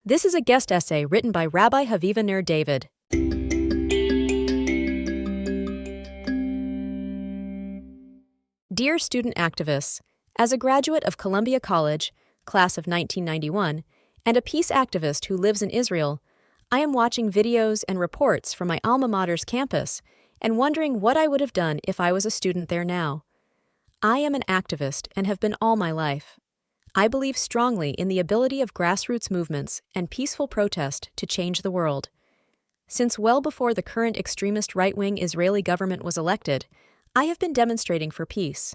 This is a guest essay written by Rabbi Haviva Ner David. Dear student activists, as a graduate of Columbia College, class of 1991, and a peace activist who lives in Israel, I am watching videos and reports from my alma mater's campus and wondering what I would have done if I was a student there now. I am an activist and have been all my life. I believe strongly in the ability of grassroots movements and peaceful protest to change the world. Since well before the current extremist right-wing Israeli government was elected, I have been demonstrating for peace.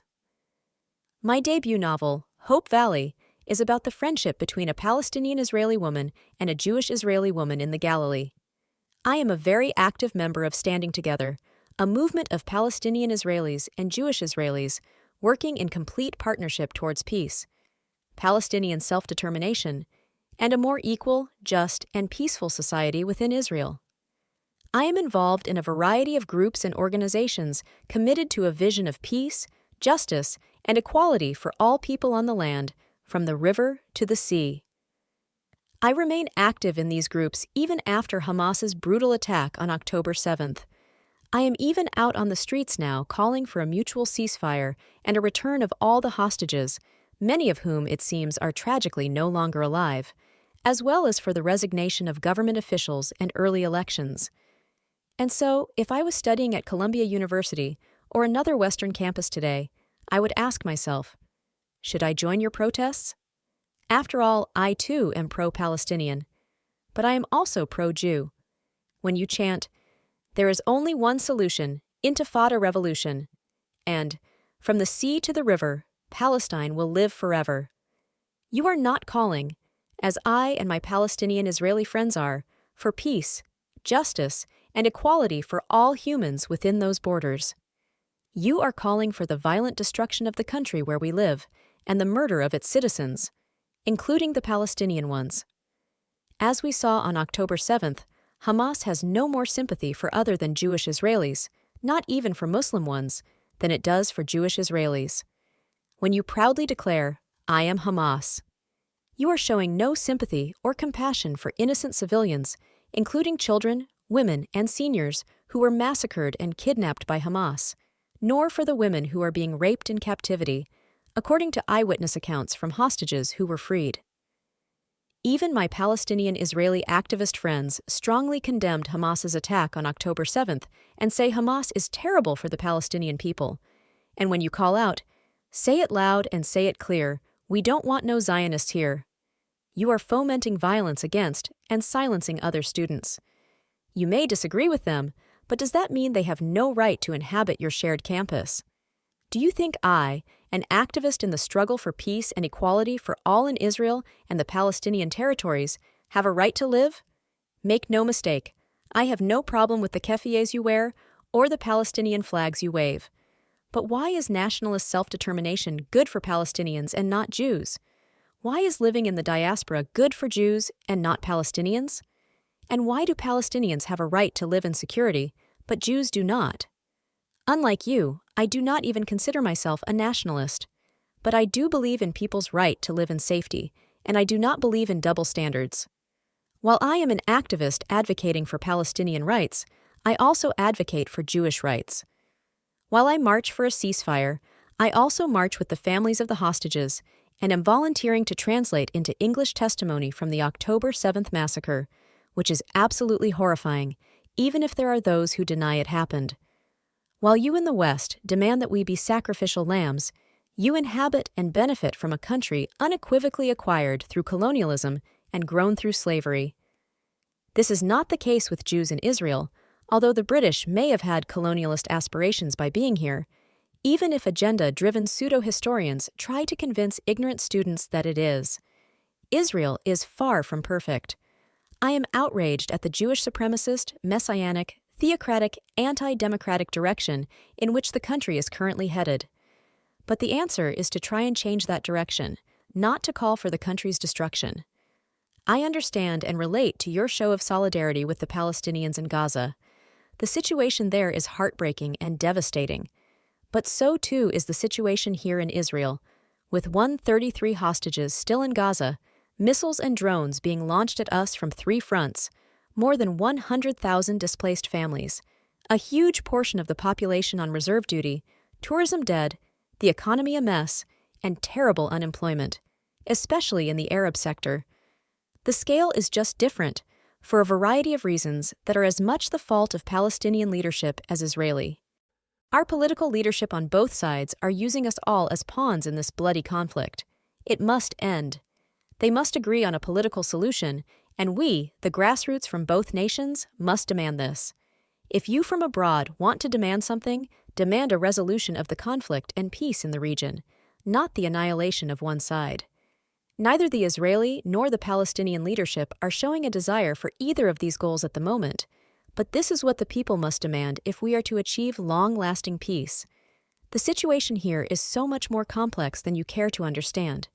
My debut novel, Hope Valley, is about the friendship between a Palestinian Israeli woman and a Jewish Israeli woman in the Galilee. I am a very active member of Standing Together, a movement of Palestinian Israelis and Jewish Israelis working in complete partnership towards peace, Palestinian self-determination, and a more equal, just, and peaceful society within Israel. I am involved in a variety of groups and organizations committed to a vision of peace, justice, and equality for all people on the land, from the river to the sea. I remain active in these groups even after Hamas's brutal attack on October 7th. I am even out on the streets now calling for a mutual ceasefire and a return of all the hostages, many of whom, it seems, are tragically no longer alive, as well as for the resignation of government officials and early elections. And so, if I was studying at Columbia University or another Western campus today, I would ask myself, should I join your protests? After all, I too am pro-Palestinian, but I am also pro-Jew. When you chant, "There is only one solution, Intifada revolution," and "From the sea to the river, Palestine will live forever," you are not calling, as I and my Palestinian Israeli friends are, for peace, justice, and equality for all humans within those borders. You are calling for the violent destruction of the country where we live and the murder of its citizens, including the Palestinian ones. As we saw on October 7th, Hamas has no more sympathy for other than Jewish Israelis, not even for Muslim ones, than it does for Jewish Israelis. When you proudly declare, "I am Hamas," you are showing no sympathy or compassion for innocent civilians, including children, women, and seniors who were massacred and kidnapped by Hamas, nor for the women who are being raped in captivity, according to eyewitness accounts from hostages who were freed. Even my Palestinian Israeli activist friends strongly condemned Hamas's attack on October 7th and say Hamas is terrible for the Palestinian people. And when you call out, "Say it loud and say it clear, we don't want no Zionists here," you are fomenting violence against and silencing other students. You may disagree with them, but does that mean they have no right to inhabit your shared campus? Do you think I, an activist in the struggle for peace and equality for all in Israel and the Palestinian territories, have a right to live? Make no mistake, I have no problem with the keffiyehs you wear or the Palestinian flags you wave. But why is nationalist self-determination good for Palestinians and not Jews? Why is living in the diaspora good for Jews and not Palestinians? And why do Palestinians have a right to live in security, but Jews do not? Unlike you, I do not even consider myself a nationalist. But I do believe in people's right to live in safety, and I do not believe in double standards. While I am an activist advocating for Palestinian rights, I also advocate for Jewish rights. While I march for a ceasefire, I also march with the families of the hostages and am volunteering to translate into English testimony from the October 7th massacre, which is absolutely horrifying, even if there are those who deny it happened. While you in the West demand that we be sacrificial lambs, you inhabit and benefit from a country unequivocally acquired through colonialism and grown through slavery. This is not the case with Jews in Israel, although the British may have had colonialist aspirations by being here, even if agenda-driven pseudo-historians try to convince ignorant students that it is. Israel is far from perfect. I am outraged at the Jewish supremacist, messianic, theocratic, anti-democratic direction in which the country is currently headed. But the answer is to try and change that direction, not to call for the country's destruction. I understand and relate to your show of solidarity with the Palestinians in Gaza. The situation there is heartbreaking and devastating. But so too is the situation here in Israel, with 133 hostages still in Gaza, Missiles and drones being launched at us from 3 fronts, more than 100,000 displaced families, a huge portion of the population on reserve duty, tourism dead, the economy a mess, and terrible unemployment, especially in the Arab sector. The scale is just different, for a variety of reasons that are as much the fault of Palestinian leadership as Israeli. Our political leadership on both sides are using us all as pawns in this bloody conflict. It must end. They must agree on a political solution, and we, the grassroots from both nations, must demand this. If you from abroad want to demand something, demand a resolution of the conflict and peace in the region, not the annihilation of one side. Neither the Israeli nor the Palestinian leadership are showing a desire for either of these goals at the moment, but this is what the people must demand if we are to achieve long-lasting peace. The situation here is so much more complex than you care to understand.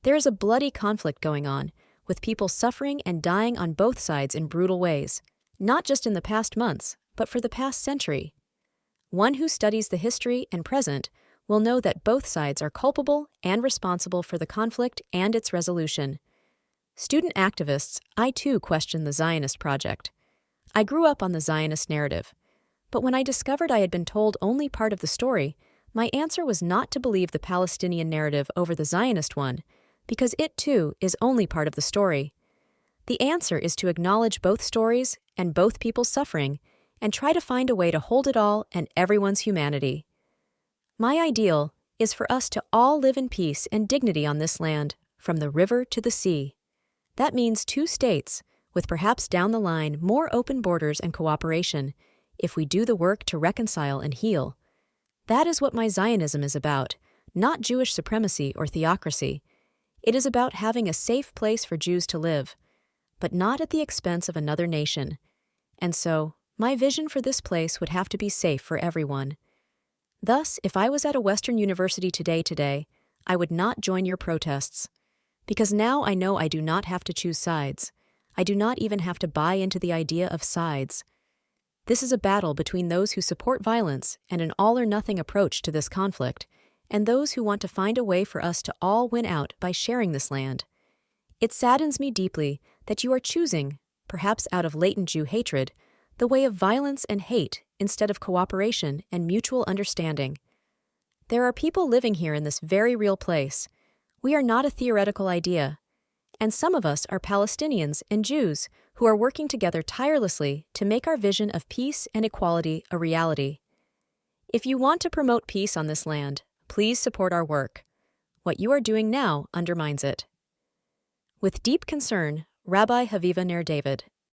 There is a bloody conflict going on, with people suffering and dying on both sides in brutal ways, not just in the past months, but for the past century. One who studies the history and present will know that both sides are culpable and responsible for the conflict and its resolution. Student activists, I too question the Zionist project. I grew up on the Zionist narrative, but when I discovered I had been told only part of the story, my answer was not to believe the Palestinian narrative over the Zionist one, because it too is only part of the story. The answer is to acknowledge both stories and both people's suffering, and try to find a way to hold it all and everyone's humanity. My ideal is for us to all live in peace and dignity on this land, from the river to the sea. That means 2 states, with perhaps down the line more open borders and cooperation, if we do the work to reconcile and heal. That is what my Zionism is about, not Jewish supremacy or theocracy. It is about having a safe place for Jews to live, but not at the expense of another nation. And so, my vision for this place would have to be safe for everyone. Thus, if I was at a Western university today, I would not join your protests. Because now I know I do not have to choose sides. I do not even have to buy into the idea of sides. This is a battle between those who support violence and an all-or-nothing approach to this conflict, and those who want to find a way for us to all win out by sharing this land. It saddens me deeply that you are choosing, perhaps out of latent Jew hatred, the way of violence and hate instead of cooperation and mutual understanding. There are people living here in this very real place. We are not a theoretical idea. And some of us are Palestinians and Jews who are working together tirelessly to make our vision of peace and equality a reality. If you want to promote peace on this land, please support our work. What you are doing now undermines it. With deep concern, Rabbi Haviva Ner David.